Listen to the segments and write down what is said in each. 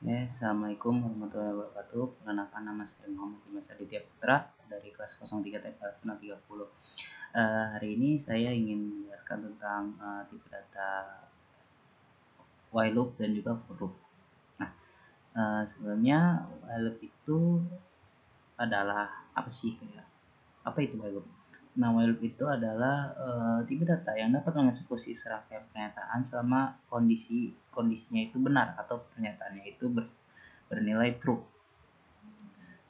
Assalamualaikum warahmatullahi wabarakatuh. Perkenalkan, nama saya Muhammad Dimas Aditya Putra dari kelas 03 TPA 30. Hari ini saya ingin menjelaskan tentang tipe data while loop dan juga for loop. Nah, sebelumnya while loop itu adalah apa sih? Apa itu while loop? Nah, while loop itu adalah tipe data yang dapat mengeksekusi serangkaian pernyataan selama kondisinya itu benar atau pernyataannya itu bernilai true.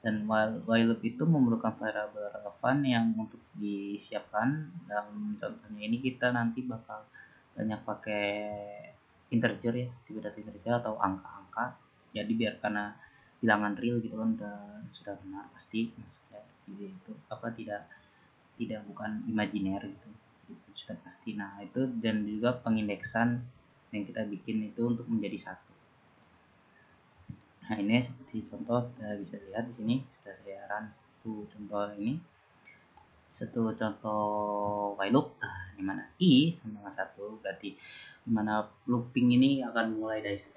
Dan while loop itu memerlukan variabel relevan yang untuk disiapkan. Dalam contohnya ini kita nanti bakal banyak pakai integer ya, tipe data integer atau angka-angka. Jadi biar karena bilangan real gitu kan sudah benar pasti, maksudnya itu apa tidak bukan imajiner gitu, itu sudah pasti. Nah itu, dan juga pengindeksan yang kita bikin itu untuk menjadi satu. Nah ini seperti contoh kita bisa lihat di sini sudah saya run satu contoh while loop. Nah, dimana i sama dengan 1 berarti dimana looping ini akan mulai dari 1.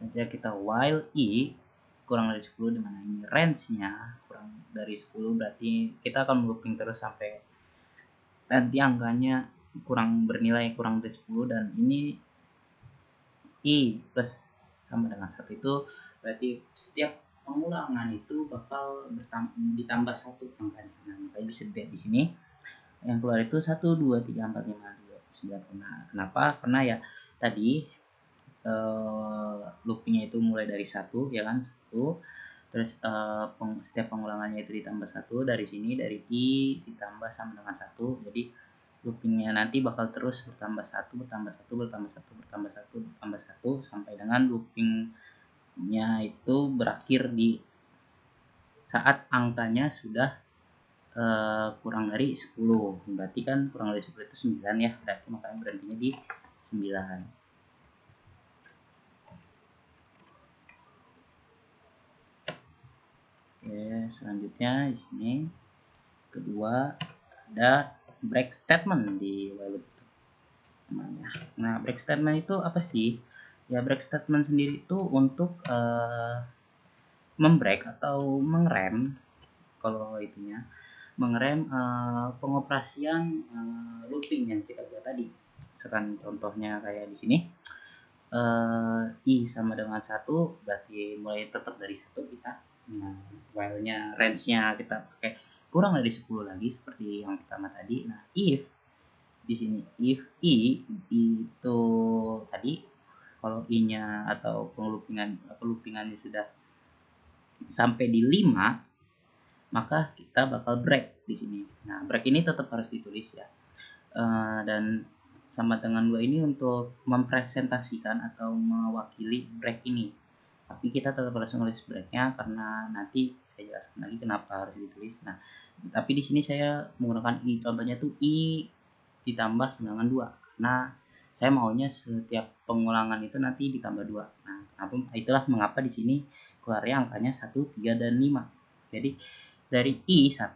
Saja kita while i kurang dari 10, dimana ini range-nya kurang dari 10, berarti kita akan looping terus sampai nanti angkanya bernilai kurang dari 10. Dan ini i plus sama dengan 1 itu berarti setiap pengulangan itu bakal ditambah 1 angkanya. Nah, makanya bisa dilihat di sini yang keluar itu 1, 2, 3, 4, 5, 2, 9. Kenapa? Karena ya tadi loopingnya itu mulai dari 1 ya kan, 1, terus setiap pengulangannya itu ditambah 1. Dari sini dari i ditambah sama dengan 1, jadi loopingnya nanti bakal terus bertambah 1 bertambah 1 bertambah 1 bertambah 1 bertambah 1 sampai dengan loopingnya itu berakhir di saat angkanya sudah kurang dari 10. Berarti kan kurang dari 10 itu 9 ya, berarti makanya berhentinya di 9. Oke, selanjutnya di sini kedua ada break statement di while loop namanya. Nah, break statement itu apa sih? Ya, break statement sendiri itu untuk membreak atau mengerem, kalau itunya mengerem pengoperasian looping yang kita buat tadi. Sekarang contohnya kayak di sini i sama dengan 1, berarti mulai tetap dari 1 kita. Nah, while-nya range-nya kita pakai kurang dari 10 lagi seperti yang pertama tadi. Nah, if di sini if i itu tadi kalau i-nya atau loopingannya sudah sampai di 5, maka kita bakal break di sini. Nah, break ini tetap harus ditulis ya. Dan sama dengan 2 ini untuk mempresentasikan atau mewakili break ini. Tapi kita tetap harus menulis breaknya karena nanti saya jelaskan lagi kenapa harus ditulis. Nah, tapi di sini saya menggunakan i, contohnya tuh i ditambah dengan 2 karena saya maunya setiap pengulangan itu nanti ditambah 2. Nah, itulah mengapa di sini keluarnya angkanya 1, 3, dan 5. Jadi dari i 1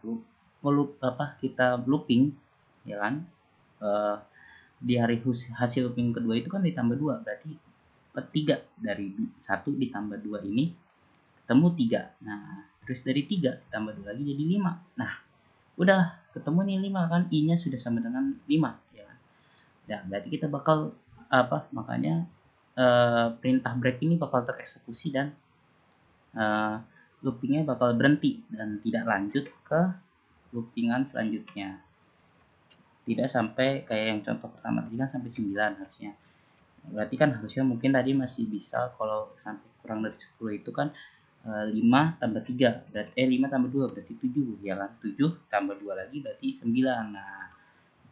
kita looping ya kan, di hari hasil looping kedua itu kan ditambah 2, berarti 3 dari 1 ditambah 2 ini ketemu 3. Nah, terus dari 3 ditambah 2 lagi jadi 5. Nah, udah ketemu nih 5 kan, i-nya sudah sama dengan 5 ya kan. Nah, berarti kita bakal makanya perintah break ini bakal tereksekusi dan loopingnya bakal berhenti dan tidak lanjut ke loopingan selanjutnya. Tidak sampai kayak yang contoh pertama tadi kan sampai 9 harusnya. Berarti kan harusnya mungkin tadi masih bisa kalau sampai kurang dari 10 itu kan 5 tambah 3 berarti 5 tambah 2 berarti 7 ya kan. 7 tambah 2 lagi berarti 9. Nah,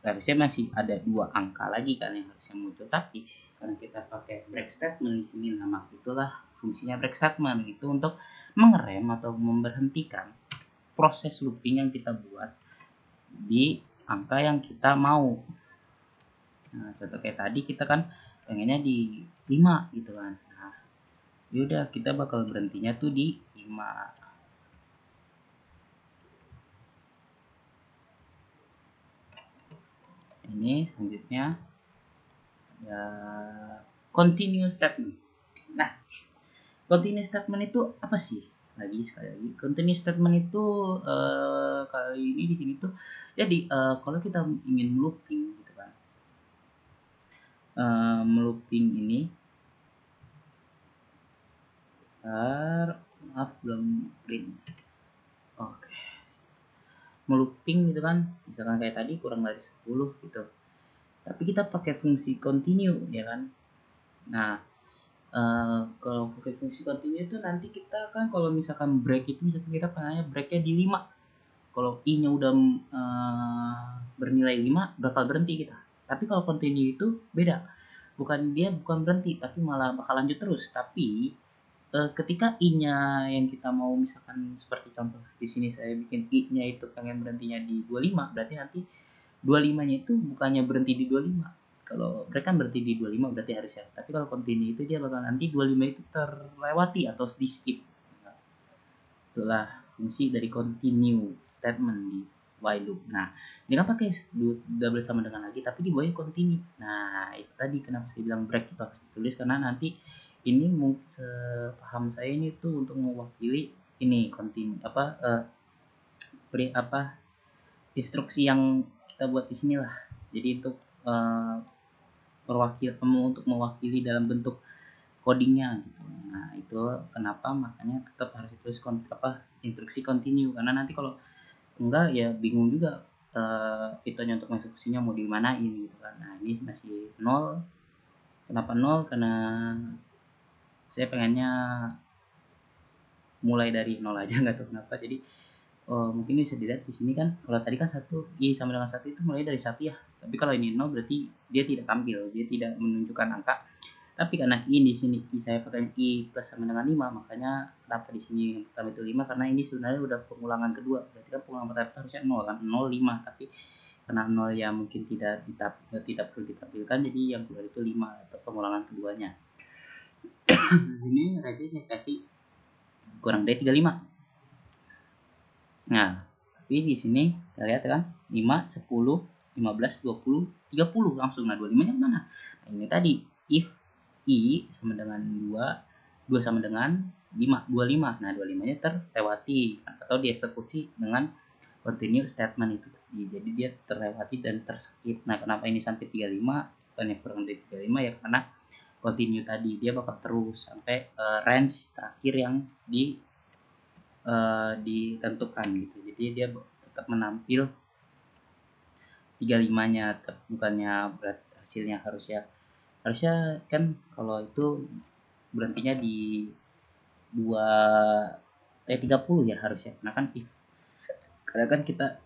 harusnya masih ada 2 angka lagi kan yang harusnya muncul, tapi karena kita pakai break statement di sini, nah itulah fungsinya break statement itu untuk mengerem atau memberhentikan proses looping yang kita buat di angka yang kita mau. Nah, contoh kayak tadi kita kan pengennya di 5 gitu kan. Nah, yaudah kita bakal berhentinya tuh di 5. Ini selanjutnya ya continue statement. Nah, Continuous statement itu apa sih? Sekali lagi, continuous statement itu kali ini di sini tuh jadi kalau kita ingin looping gitu kan, melooping ini, maaf belum print. Oke, melooping gitu kan, misalkan kayak tadi kurang dari 10 gitu. Tapi kita pakai fungsi continue ya kan. Nah, kalau pakai fungsi continue itu nanti kita kan kalau misalkan break itu misalkan kita pengennya breaknya di 5. Kalau i-nya udah bernilai 5 bakal berhenti kita. Tapi kalau continue itu beda. Bukan berhenti tapi malah bakal lanjut terus. Tapi ketika i-nya yang kita mau misalkan seperti contoh di sini saya bikin i-nya itu pengen berhentinya di 25, berarti nanti 25-nya itu bukannya berhenti di 25. Kalau mereka berhenti di 25 berarti harusnya. Tapi kalau continue itu dia bakal nanti 25 itu terlewati atau di skip. Itulah fungsi dari continue statement di while loop. Nah, ini kan pakai double sama dengan lagi tapi di bawahnya continue. Nah, itu tadi kenapa saya bilang break itu harus ditulis karena nanti ini sepaham saya ini tuh untuk mewakili ini continue instruksi yang kita buat di sini lah. Jadi itu untuk mewakili dalam bentuk codingnya gitu. Nah, itu kenapa makanya tetap harus ditulis instruksi continue karena nanti kalau enggak ya bingung juga itunya untuk instruksinya mau dimanain gitu kan. Nah, ini masih 0. Kenapa 0? Karena saya pengennya mulai dari 0 aja, nggak tahu kenapa. Jadi mungkin bisa dilihat di sini kan kalau tadi kan 1 i sama dengan 1 itu mulai dari 1 ya. Tapi kalau ini 0 berarti dia tidak tampil, dia tidak menunjukkan angka. Tapi karena i di sini saya pakai i plus sama dengan 5, makanya kenapa di sini yang pertama itu 5 karena ini sebenarnya udah pengulangan kedua. Berarti kan pengulangan pertama itu harusnya 0 kan, 0 5, tapi karena 0 ya mungkin tidak perlu ditampilkan jadi yang keluar itu 5 atau pengulangan keduanya. Ini range saya kasih kurang dari 35. Nah, tapi di sini kita lihat kan 5, 10, 15, 20, 30 langsung. Nah, 25-nya mana? Nah, ini tadi if i sama dengan 2, 2 sama dengan 5, 25. Nah, 25-nya terlewati atau dieksekusi dengan continue statement itu tadi. Jadi dia terlewati dan terskip. Nah, kenapa ini sampai 35? Bukannya kurang dari 35 ya karena continue tadi dia bakal terus sampai range terakhir yang ditentukan gitu. Jadi dia tetap menampil 35-nya, bukannya berat hasilnya harusnya kan kalau itu berhentinya di 30 ya harusnya. Nah kan if karena kan kita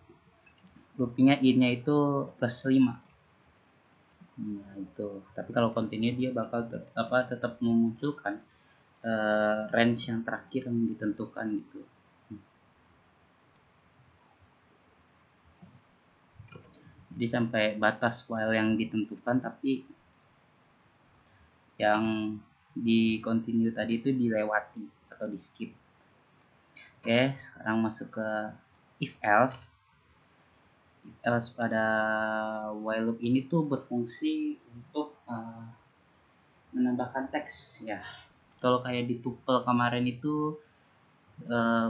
loopingnya i-nya itu plus 5. Nah itu. Tapi kalau continue dia bakal tetap memunculkan range yang terakhir yang ditentukan gitu. Jadi sampai batas while yang ditentukan tapi yang di continue tadi itu dilewati atau di skip. Oke, sekarang masuk ke if else. If else pada while loop ini tuh berfungsi untuk menambahkan teks ya. Kalau kayak di tuple kemarin itu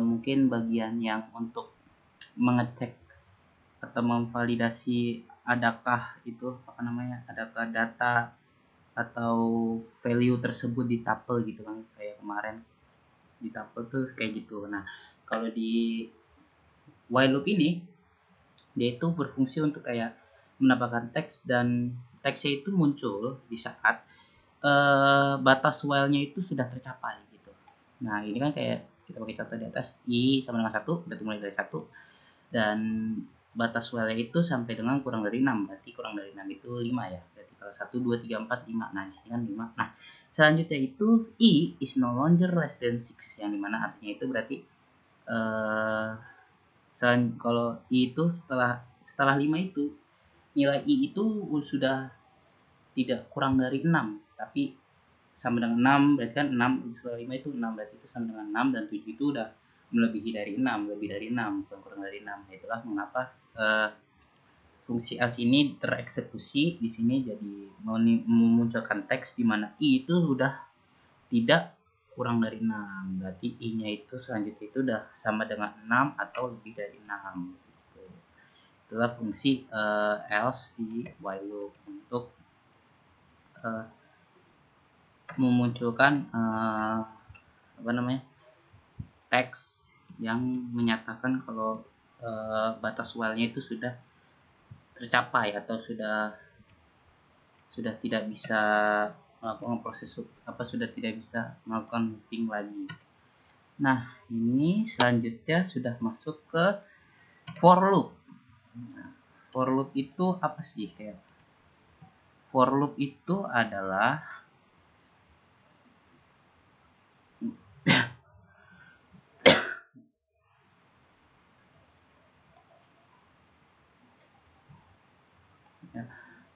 mungkin bagian yang untuk mengecek atau memvalidasi adakah data atau value tersebut di tuple gitu kan, kayak kemarin di tuple tuh kayak gitu. Nah, kalau di while loop ini dia itu berfungsi untuk kayak menambahkan teks dan teksnya itu muncul di saat batas while-nya itu sudah tercapai gitu. Nah, ini kan kayak kita pakai contoh di atas i sama dengan 1 berarti mulai dari 1 dan batas while itu sampai dengan kurang dari 6, berarti kurang dari 6 itu 5 ya. Berarti kalau 1 2 3 4 5. Nah, di sini kan 5. Nah, selanjutnya itu i is no longer less than 6 yang dimana artinya itu berarti kalau i itu setelah 5 itu nilai i itu sudah tidak kurang dari 6 tapi sama dengan 6 berarti kan 6 setelah 5 itu 6 berarti itu sama dengan 6 dan 7 itu udah melebihi dari 6 lebih dari 6 bukan kurang dari 6. Itulah mengapa fungsi else ini tereksekusi di sini jadi memunculkan teks di mana i itu sudah tidak kurang dari 6, berarti I-nya itu selanjutnya itu udah sama dengan 6 atau lebih dari 6 gitu. Itulah fungsi else di while loop untuk memunculkan apa namanya, teks yang menyatakan kalau batas while-nya itu sudah tercapai atau sudah tidak bisa melakukan proses sudah tidak bisa melakukan looping lagi. Nah, ini selanjutnya sudah masuk ke for loop. Nah, for loop itu apa sih? Kayak for loop itu adalah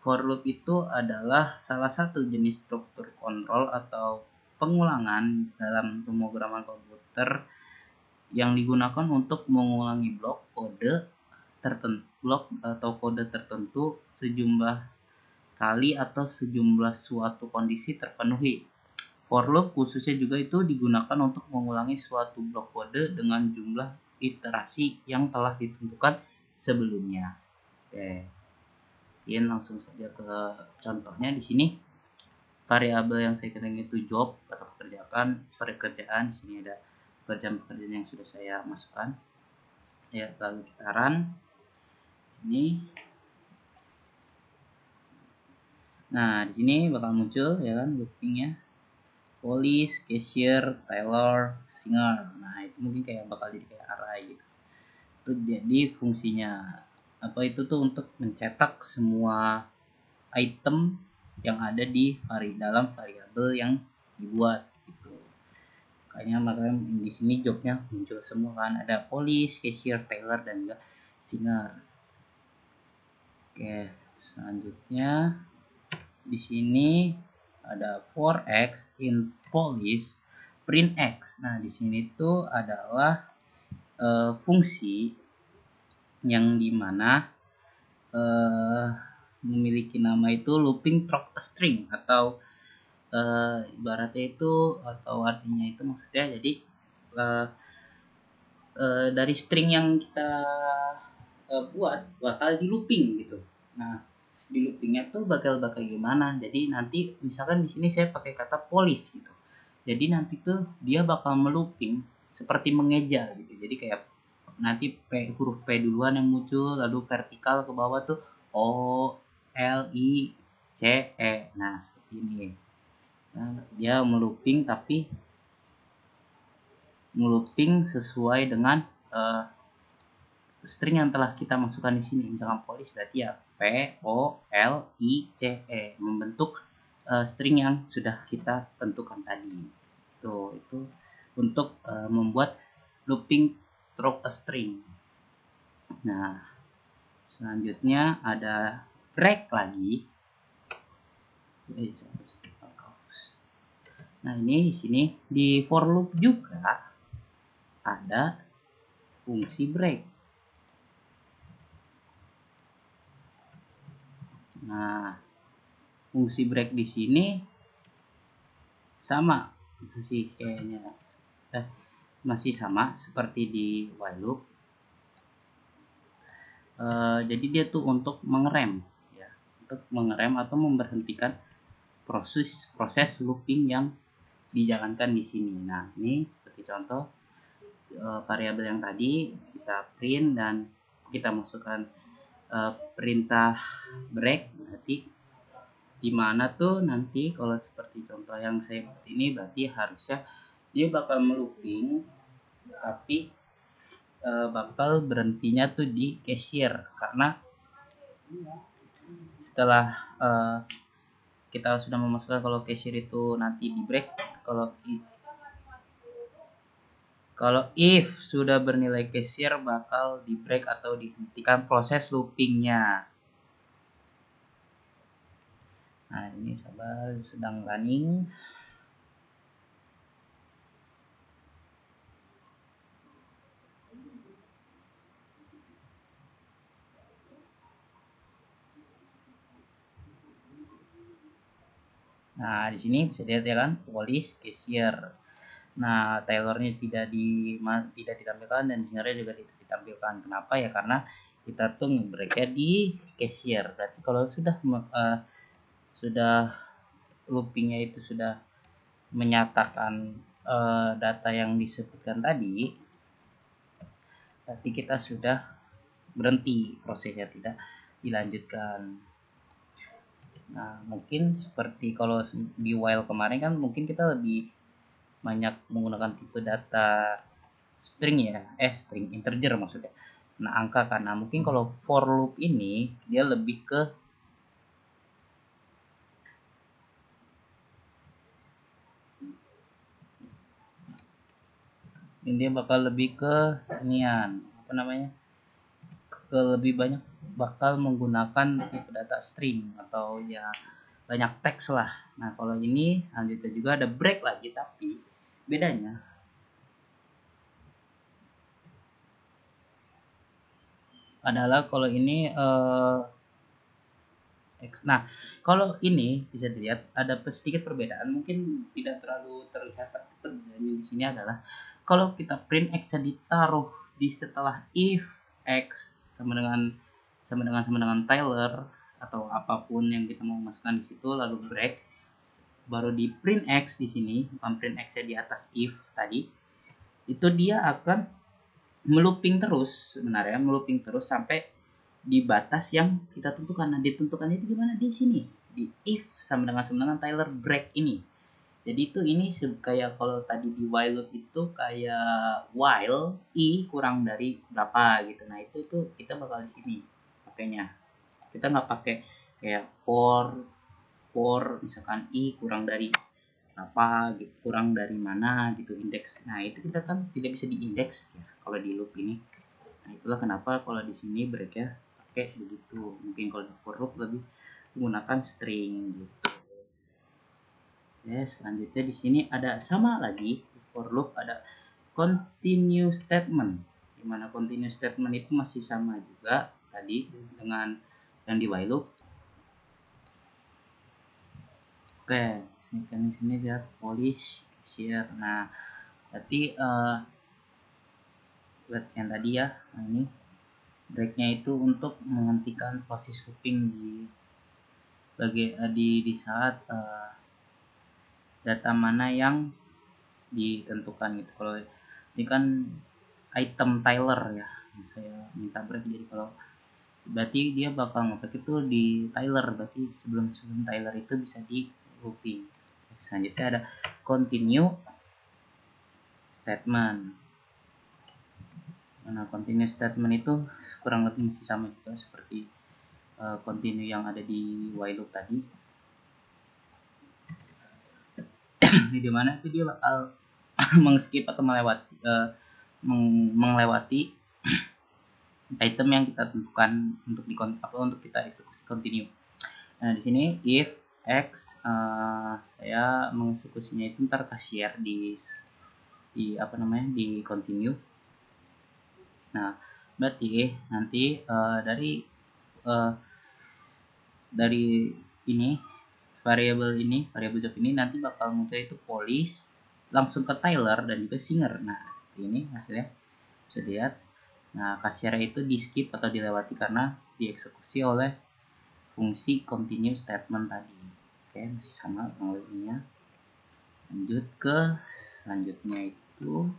for loop itu adalah salah satu jenis struktur kontrol atau pengulangan dalam pemrograman komputer yang digunakan untuk mengulangi blok kode tertentu sejumlah kali atau sejumlah suatu kondisi terpenuhi. For loop khususnya juga itu digunakan untuk mengulangi suatu blok kode dengan jumlah iterasi yang telah ditentukan sebelumnya. Oke. Ini langsung saja ke contohnya di sini. Variabel yang saya ketik itu job atau pekerjaan. Di sini ada pekerjaan yang sudah saya masukkan. Ya, lalu kita run. Sini. Nah, di sini bakal muncul ya kan loopingnya. Police, cashier, tailor, singer. Nah, itu mungkin kayak bakal jadi kayak array gitu. Itu jadi fungsinya apa itu tuh untuk mencetak semua item yang ada di dalam variabel yang dibuat gitu. Makanya di sini jobnya muncul semua kan, ada police, cashier, tailor dan juga singer. Oke, selanjutnya di sini ada for x in police print x. Nah, di sini tuh adalah fungsi yang dimana memiliki nama itu looping through a string atau ibaratnya itu atau artinya itu maksudnya jadi dari string yang kita buat bakal di looping gitu. Nah, di loopingnya tuh bakal gimana? Jadi nanti misalkan di sini saya pakai kata polish gitu. Jadi nanti tuh dia bakal melooping seperti mengeja gitu. Jadi kayak nanti huruf P duluan yang muncul, lalu vertikal ke bawah tuh O L I C E. Nah, seperti ini. Nah, dia melooping tapi melooping sesuai dengan string yang telah kita masukkan di sini. Misalkan police berarti ya P O L I C E, membentuk string yang sudah kita tentukan tadi. Itu untuk membuat looping through a string. Nah, selanjutnya ada break lagi. Nah, ini di sini di for loop juga ada fungsi break. Nah, fungsi break di sini sama masih kayaknya masih sama seperti di while loop. Jadi dia tuh untuk mengerem ya, untuk mengerem atau memberhentikan proses looping yang dijalankan di sini. Nah, ini seperti contoh variabel yang tadi kita print dan kita masukkan perintah break, berarti dimana tuh nanti kalau seperti contoh yang saya buat ini berarti harusnya dia bakal melooping tapi bakal berhentinya tuh di cashier, karena setelah kita sudah memasukkan kalau cashier itu nanti di break, kalau if sudah bernilai cashier bakal di break atau dihentikan proses loopingnya. Nah, ini sabar, sedang running. Nah, di sini bisa dilihat ya kan, police, cashier. Nah, Taylornya tidak ditampilkan dan Zingernya juga tidak ditampilkan. Kenapa ya? Karena kita tuh ngebreaknya di cashier. Berarti kalau sudah loopingnya itu sudah menyatakan data yang disebutkan tadi, berarti kita sudah berhenti prosesnya, tidak dilanjutkan. Nah, mungkin seperti kalau di while kemarin kan mungkin kita lebih banyak menggunakan tipe data string ya, string integer maksudnya. Nah, angka kan. Nah, mungkin kalau for loop ini dia lebih ke ini, dia bakal lebih ke inian, apa namanya? Ke lebih banyak bakal menggunakan tipe data string atau ya banyak teks lah. Nah, kalau ini selanjutnya juga ada break lagi, tapi bedanya adalah kalau ini nah, kalau ini bisa dilihat ada sedikit perbedaan, mungkin tidak terlalu terlihat, tapi perbedaannya di sini adalah kalau kita print x ditaruh di setelah if x sama dengan Tyler atau apapun yang kita mau masukkan di situ, lalu break, baru di print x di sini, bukan print x di atas if tadi, itu dia akan melooping terus sebenarnya, melooping terus sampai di batas yang kita tentukan. Nah, ditentukannya itu gimana? Di sini, di if sama dengan Tyler break ini. Jadi itu ini kayak kalau tadi di while loop itu kayak while i kurang dari berapa gitu. Nah, itu tuh kita bakal di sini pakainya. Kita nggak pakai kayak for misalkan i kurang dari apa gitu, kurang dari mana gitu indeks. Nah, itu kita kan tidak bisa diindeks ya kalau di loop ini. Nah, itulah kenapa kalau di sini break ya pakai begitu. Mungkin kalau di for loop lebih menggunakan string gitu. Ya, selanjutnya di sini ada sama lagi di for loop ada continue statement. Dimana continue statement itu masih sama juga tadi dengan yang di while loop. Oke, di sini lihat polish share. Nah, berarti buat yang tadi ya, nah ini breaknya itu untuk menghentikan proses looping di saat data mana yang ditentukan gitu. Kalau ini kan item Tyler ya, saya minta break, jadi kalau berarti dia bakal nge-break itu di Tyler, berarti sebelum Tyler itu bisa di looping. Selanjutnya ada continue statement. Nah, continue statement itu kurang lebih masih sama juga seperti continue yang ada di while loop tadi. Di mana itu dia bakal mengskip atau melewati item yang kita tentukan untuk kita eksekusi continue. Nah, di sini if x saya mengeksekusinya itu ntar share di apa namanya di continue. Nah, berarti nanti dari ini variabel job ini nanti bakal muncul itu polish langsung ke Tyler dan juga Singer. Nah, ini hasilnya bisa dilihat. Nah, kasir itu di skip atau dilewati karena dieksekusi oleh fungsi continue statement tadi. Oke, masih sama pengelitiannya. Lanjut ke selanjutnya itu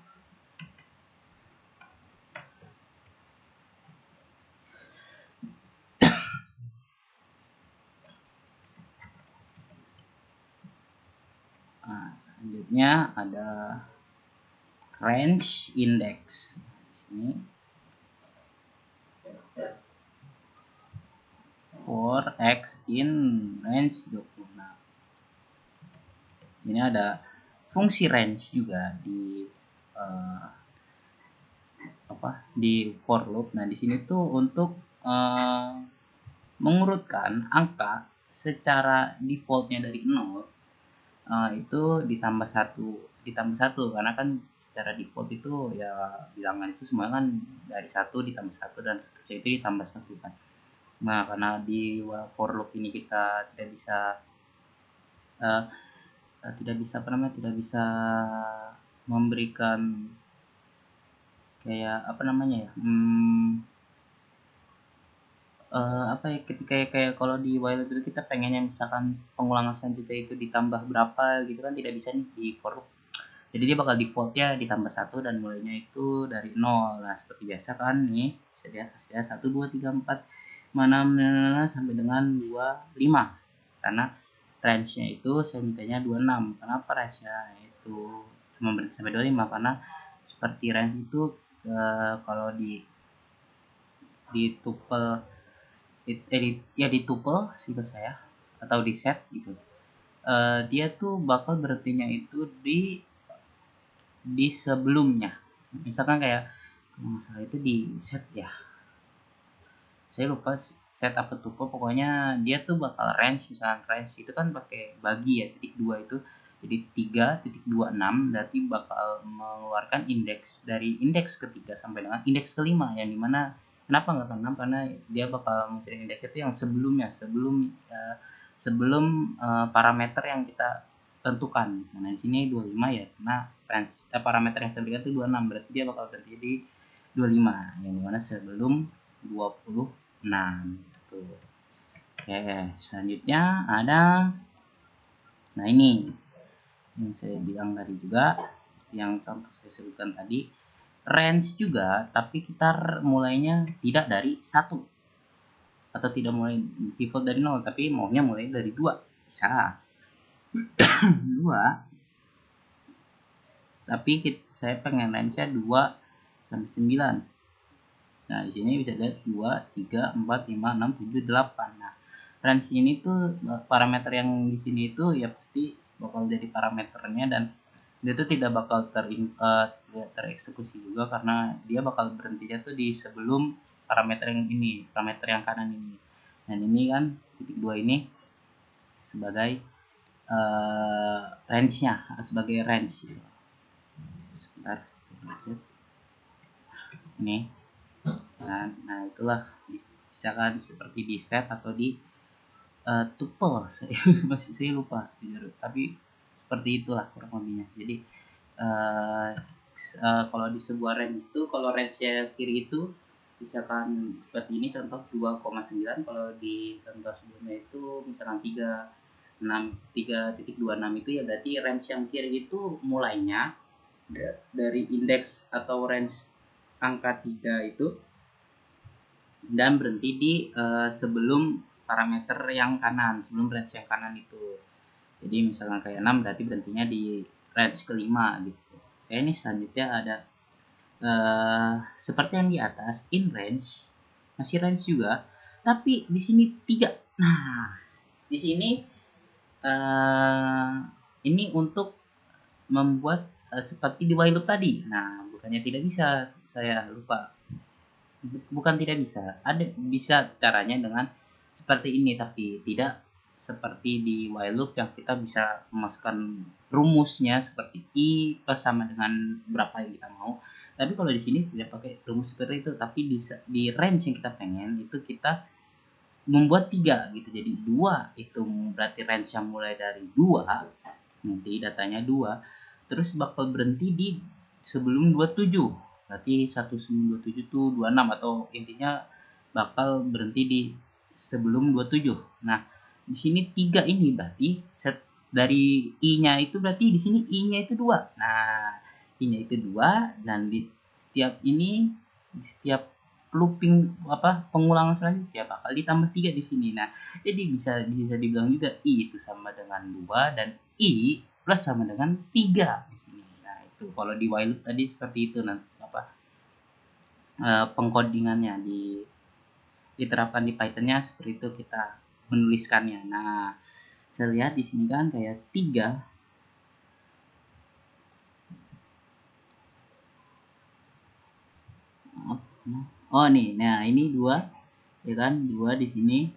selanjutnya ada range index. Di sini for x in range 20. Nah, sini ada fungsi range juga di di for loop. Nah, di sini tuh untuk mengurutkan angka secara defaultnya dari 0 itu ditambah satu karena kan secara default itu ya bilangan itu semua kan dari 1 ditambah 1 dan seterusnya itu ditambah 1 kan. Nah, karena di for loop ini kita tidak bisa memberikan kayak apa namanya ya, apa ya, ketika kayak kalau di while itu kita pengennya misalkan pengulangan selanjutnya itu ditambah berapa gitu kan, tidak bisa nih di for loop. Jadi dia bakal default-nya ditambah 1 dan mulainya itu dari 0. Nah, seperti biasa kan nih, bisa dilihat hasilnya 1, 2, 3, 4, 5, 6, sampai dengan 25. Karena range-nya itu saya mintanya 26. Kenapa range-nya itu cuma berhenti sampai 25? Karena seperti range itu kalau di tuple di tuple seingat saya atau di set gitu. Dia tuh bakal berhentinya itu di sebelumnya. Misalkan kayak masalah itu di set ya. Saya lupa set apa tuple, pokoknya dia tuh bakal range, misalkan range itu kan pakai bagi ya, titik 2 itu. Jadi 3.26 berarti bakal mengeluarkan indeks dari indeks ketiga sampai dengan indeks kelima, yang dimana kenapa nggak ke 6, karena dia bakal mencari indeks itu yang sebelumnya, sebelum parameter yang kita tentukan. Nah, di sini 25 ya, karena range parameter yang saya berikan itu 26, berarti dia bakal terjadi di 25, yang dimana sebelum 26 tuh. Oke, selanjutnya ada, nah ini yang saya bilang tadi juga, yang contoh saya sebutkan tadi, range juga, tapi kita mulainya tidak dari 1 atau tidak mulai default dari 0, tapi maunya mulai dari 2, bisa 2, tapi saya pengen range-nya 2 sampai 9. Nah, di sini bisa lihat 2, 3, 4, 5, 6, 7, 8. Nah, range ini tuh parameter yang di sini itu ya pasti bakal jadi parameternya, dan dia tuh tidak bakal tereksekusi juga karena dia bakal berhentinya tuh di sebelum parameter yang ini, parameter yang kanan ini. Dan ini kan titik 2 ini sebagai range-nya, sebagai range. Sebentar, ini. Nah, itulah misalkan seperti di set atau di tuple, saya lupa tapi seperti itulah kurang lebihnya. Jadi kalau di sebuah range itu, kalau range kiri itu misalkan seperti ini contoh 2,9, kalau di contoh sebelumnya itu misalkan 3.26 itu ya berarti range yang kiri itu mulainya dari indeks atau range angka 3 itu dan berhenti di sebelum parameter yang kanan, sebelum range yang kanan itu. Jadi misalkan kayak 6 berarti berhentinya di range kelima gitu. Kayak ini selanjutnya ada seperti yang di atas, in range, masih range juga, tapi di sini 3. Nah, di sini ini untuk membuat seperti di while loop tadi. Nah, bukannya tidak bisa, saya lupa. Bukan tidak bisa, ada bisa caranya dengan seperti ini, tapi tidak seperti di while loop yang kita bisa memasukkan rumusnya seperti i plus sama dengan berapa yang kita mau. Tapi kalau di sini tidak pakai rumus seperti itu, tapi di range yang kita pengen itu kita membuat 3 gitu. Jadi 2 itu berarti range yang mulai dari 2, nanti datanya 2, terus bakal berhenti di sebelum 27. Berarti 1927 tuh 26, atau intinya bakal berhenti di sebelum 27. Nah, di sini 3 ini berarti dari i-nya itu berarti di sini i-nya itu 2. Nah, i-nya itu 2, dan di setiap ini, di setiap looping pengulangan selanjutnya bakal ditambah 3 di sini. Nah, jadi bisa dibilang juga i itu sama dengan 2 dan i plus sama dengan 3 di sini. Nah, itu kalau di while loop tadi seperti itu, nanti pengkodingannya diterapkan di Python-nya seperti itu kita menuliskannya. Nah, saya lihat di sini kan kayak 3. Oh nih, nah ini 2 ya kan, 2 di sini,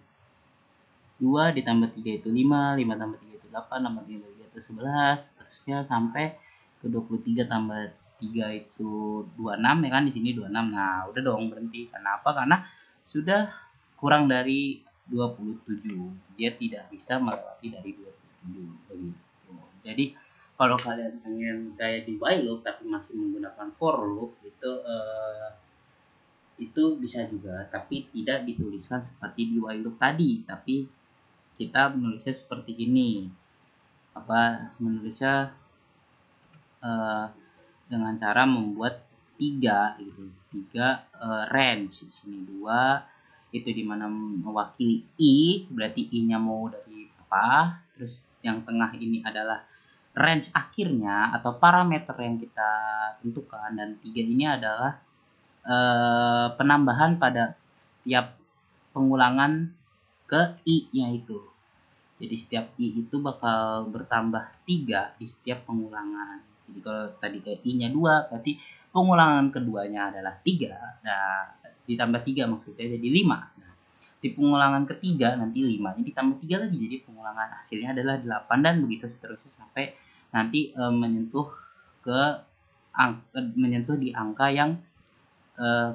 2 ditambah 3 itu 5, 5 tambah 3 itu 8, 8 tambah 3 itu 11, terusnya sampai ke 23 tambah 3 itu 26 ya kan, di sini 26. Nah, udah dong berhenti. Kenapa? Karena sudah kurang dari 27. Dia tidak bisa melewati dari 27 begitu. Jadi Kalau kalian pengen kayak di while loop tapi masih menggunakan for loop itu bisa juga, tapi tidak dituliskan seperti di while loop tadi, tapi kita menulisnya seperti ini, menulisnya dengan cara membuat tiga range. Di sini 2 itu dimana mewakili i, berarti i nya mau dari apa, terus yang tengah ini adalah range akhirnya atau parameter yang kita tentukan, dan 3 ini adalah penambahan pada setiap pengulangan ke i nya itu. Jadi setiap i itu bakal bertambah 3 di setiap pengulangan. Jadi kalau tadi ke i nya 2, berarti pengulangan keduanya adalah 3. Nah, ditambah 3 maksudnya jadi 5. Nah, di pengulangan ketiga nanti 5 nya ditambah 3 lagi, jadi pengulangan hasilnya adalah 8, dan begitu seterusnya sampai nanti menyentuh di angka yang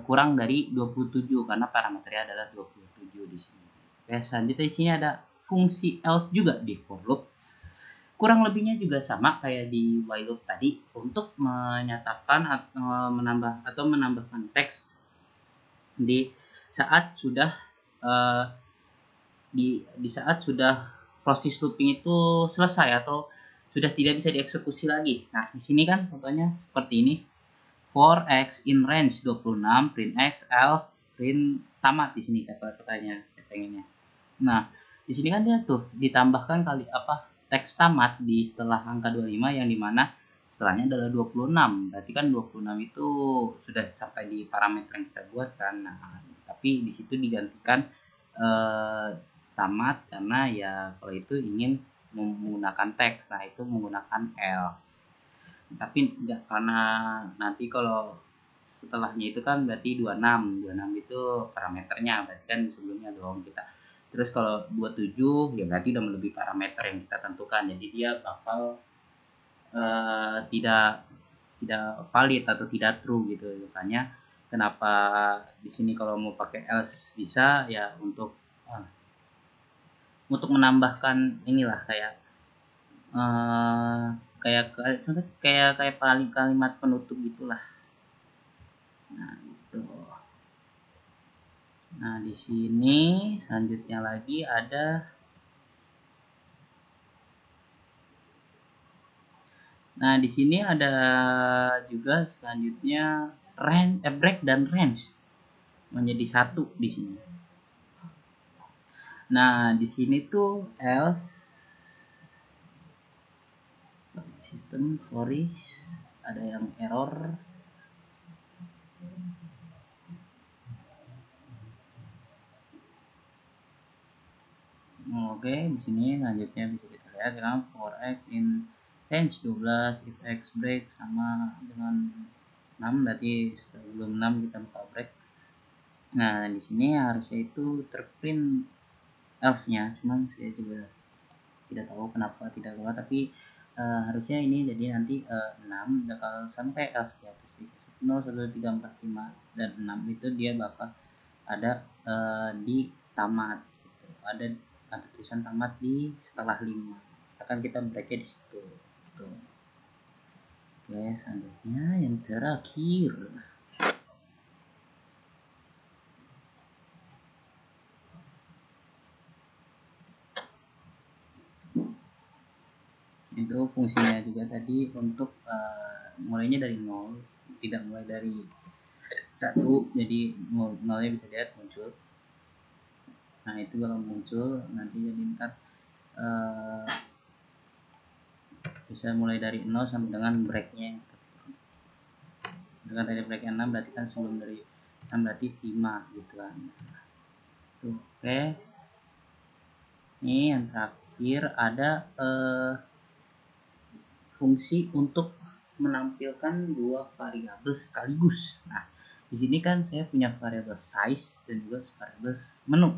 kurang dari 27 karena parameternya adalah 27 di sini. Oke, selanjutnya di sini ada fungsi else juga di for loop. Kurang lebihnya juga sama kayak di while loop tadi, untuk menyatakan atau menambahkan teks di saat sudah di saat sudah proses looping itu selesai atau sudah tidak bisa dieksekusi lagi. Nah, di sini kan contohnya seperti ini. For x in range 26, print x, else print tamat. Di sini katanya saya pengennya. Nah, di sini kan dia tuh ditambahkan teks tamat di setelah angka 25, yang dimana setelahnya adalah 26. Berarti kan 26 itu sudah sampai di parameter yang kita buat kan. Nah, tapi di situ digantikan tamat karena ya kalau itu ingin menggunakan teks. Nah, itu menggunakan else. Tapi enggak, karena nanti kalau setelahnya itu kan berarti 26 itu parameternya, berarti kan sebelumnya dong kita. Terus kalau 27 ya berarti udah melebihi parameter yang kita tentukan, jadi dia bakal tidak valid atau tidak true gitu. Makanya kenapa di sini kalau mau pakai else bisa ya untuk menambahkan inilah kayak contoh kayak kalimat penutup gitulah. Nah, gitu. Nah, di sini selanjutnya lagi ada di sini ada juga selanjutnya break dan range menjadi satu di sini. Nah, di sini tuh else system, ada yang error. Oke, di sini selanjutnya bisa kita lihat ya, for x in range 12, if x break sama dengan 6, berarti sebelum 6 kita buka break. Nah, di sini harusnya itu terprint else-nya, cuman saya juga tidak tahu kenapa tidak keluar, tapi harusnya ini jadi nanti 6 bakal sampai else di atas 0, 1, 2, 3, 4, 5 dan 6 itu dia bakal ada di tamat gitu. Ada tulisan tamat di setelah 5, akan kita breaknya di situ gitu. Oke, selanjutnya yang terakhir itu fungsinya juga tadi untuk mulainya dari 0, tidak mulai dari 1, jadi 0-nya bisa lihat muncul. Nah, itu bakal muncul nanti, jadi ntar bisa mulai dari 0 sampai dengan breaknya. Dengan dari break 6 berarti kan sebelum dari 6 berarti 5 gitu kan. Oke, ini yang terakhir ada fungsi untuk menampilkan dua variabel sekaligus. Nah, di sini kan saya punya variabel size dan juga variabel menu.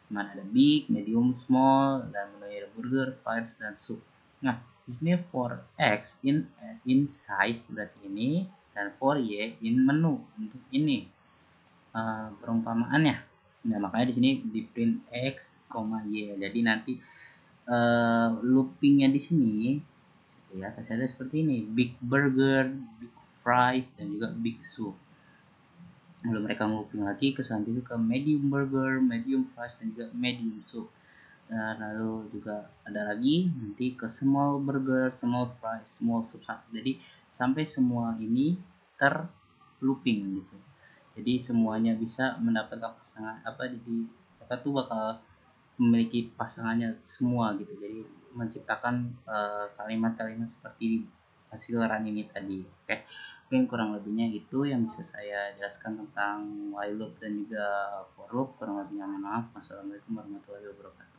Mana ada big, medium, small, dan menu ada burger, fries, dan soup. Nah, di sini for x in size berarti ini, dan for y in menu untuk ini perumpamaannya. Nah, makanya di sini di print x, y. Jadi nanti loopingnya di sini Di atas ada seperti ini, big burger, big fries, dan juga big soup. Lalu mereka looping lagi ke selanjutnya ke medium burger, medium fries, dan juga medium soup. Dan lalu juga ada lagi nanti ke small burger, small fries, small soup satu. Jadi sampai semua ini ter looping gitu. Jadi semuanya bisa mendapatkan pasangan apa, jadi mereka tuh bakal memiliki pasangannya semua gitu. Jadi menciptakan kalimat-kalimat seperti hasil run ini tadi. Oke, mungkin kurang lebihnya itu yang bisa saya jelaskan tentang while loop dan juga for loop. Kurang lebihnya mohon maaf. Wassalamualaikum warahmatullahi wabarakatuh.